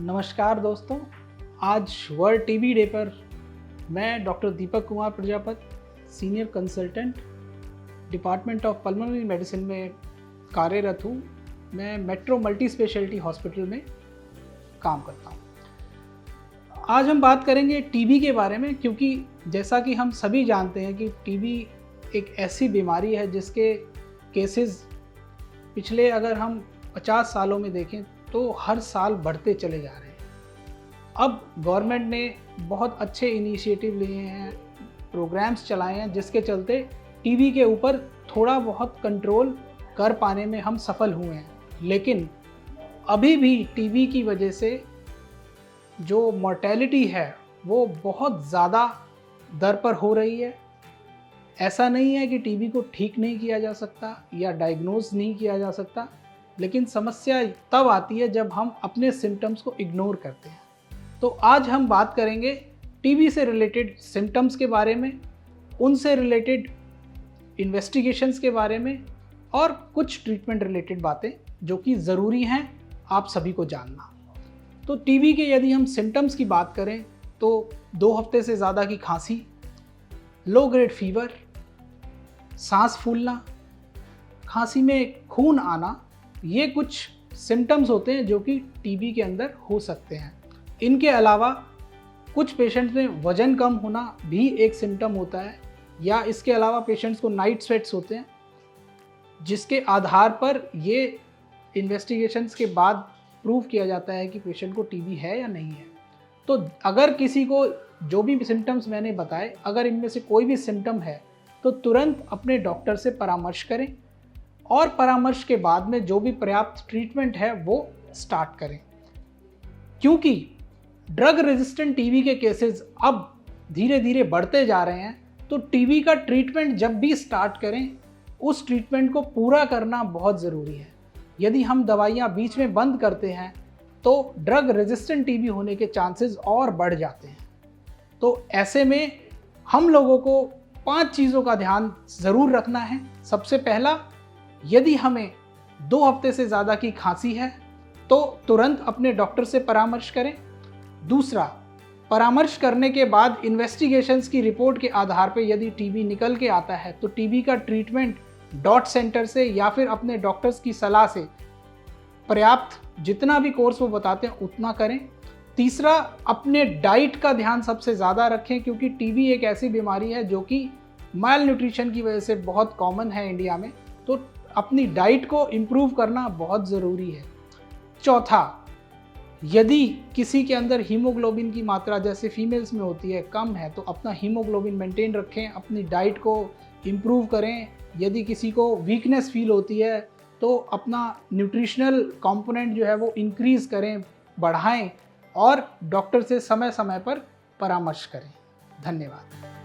नमस्कार दोस्तों, आज वर्ल्ड टीबी डे पर मैं doctor Deepak Kumar Prajapati, senior consultant, department of pulmonary medicine में कार्यरत हूँ। मैं मेट्रो मल्टी स्पेशलिटी हॉस्पिटल में काम करता हूँ। आज हम बात करेंगे टीबी के बारे में, क्योंकि जैसा कि हम सभी जानते हैं कि टीबी एक ऐसी बीमारी है जिसके केसेस पिछले अगर हम 50 सालों में देखें तो हर साल बढ़ते चले जा रहे हैं। अब गवर्नमेंट ने बहुत अच्छे इनिशिएटिव लिए हैं, प्रोग्राम्स चलाए हैं, जिसके चलते टीबी के ऊपर थोड़ा बहुत कंट्रोल कर पाने में हम सफल हुए हैं। लेकिन अभी भी टीबी की वजह से जो मॉर्टेलिटी है वो बहुत ज़्यादा दर पर हो रही है। ऐसा नहीं है कि टीबी को ठीक नहीं किया जा सकता या डायग्नोज नहीं किया जा सकता, लेकिन समस्या तब आती है जब हम अपने सिम्टम्स को इग्नोर करते हैं। तो आज हम बात करेंगे टीबी से रिलेटेड सिम्टम्स के बारे में, उनसे रिलेटेड इन्वेस्टिगेशंस के बारे में और कुछ ट्रीटमेंट रिलेटेड बातें जो कि ज़रूरी हैं आप सभी को जानना। तो टीबी के यदि हम सिम्टम्स की बात करें तो 2 हफ्ते से ज़्यादा की खांसी, लो ग्रेड फीवर, सांस फूलना, खांसी में खून आना, ये कुछ सिम्टम्स होते हैं जो कि टीबी के अंदर हो सकते हैं। इनके अलावा कुछ पेशेंट्स में वज़न कम होना भी एक सिम्टम होता है, या इसके अलावा पेशेंट्स को नाइट स्वेट्स होते हैं, जिसके आधार पर ये इन्वेस्टिगेशंस के बाद प्रूव किया जाता है कि पेशेंट को टीबी है या नहीं है। तो अगर किसी को जो भी सिम्टम्स मैंने बताए, अगर इनमें से कोई भी सिम्टम है तो तुरंत अपने डॉक्टर से परामर्श करें और परामर्श के बाद में जो भी पर्याप्त ट्रीटमेंट है वो स्टार्ट करें। क्योंकि ड्रग रेजिस्टेंट टीबी के केसेस अब धीरे धीरे बढ़ते जा रहे हैं, तो टीबी का ट्रीटमेंट जब भी स्टार्ट करें उस ट्रीटमेंट को पूरा करना बहुत ज़रूरी है। यदि हम दवाइयाँ बीच में बंद करते हैं तो ड्रग रेजिस्टेंट टीबी होने के चांसेस और बढ़ जाते हैं। तो ऐसे में हम लोगों को 5 चीज़ों का ध्यान ज़रूर रखना है। सबसे पहला, यदि हमें 2 हफ्ते से ज़्यादा की खांसी है तो तुरंत अपने डॉक्टर से परामर्श करें। दूसरा, परामर्श करने के बाद इन्वेस्टिगेशंस की रिपोर्ट के आधार पर यदि टीबी निकल के आता है तो टीबी का ट्रीटमेंट डॉट सेंटर से या फिर अपने डॉक्टर्स की सलाह से पर्याप्त जितना भी कोर्स वो बताते हैं उतना करें। तीसरा, अपने डाइट का ध्यान सबसे ज़्यादा रखें, क्योंकि टीबी एक ऐसी बीमारी है जो कि माल न्यूट्रिशन की वजह से बहुत कॉमन है इंडिया में, तो अपनी डाइट को इम्प्रूव करना बहुत ज़रूरी है। चौथा, यदि किसी के अंदर हीमोग्लोबिन की मात्रा जैसे फीमेल्स में होती है कम है तो अपना हीमोग्लोबिन मेंटेन रखें, अपनी डाइट को इम्प्रूव करें। यदि किसी को वीकनेस फील होती है तो अपना न्यूट्रिशनल कंपोनेंट जो है वो इंक्रीज़ करें, बढ़ाएं और डॉक्टर से समय समय पर परामर्श करें। धन्यवाद।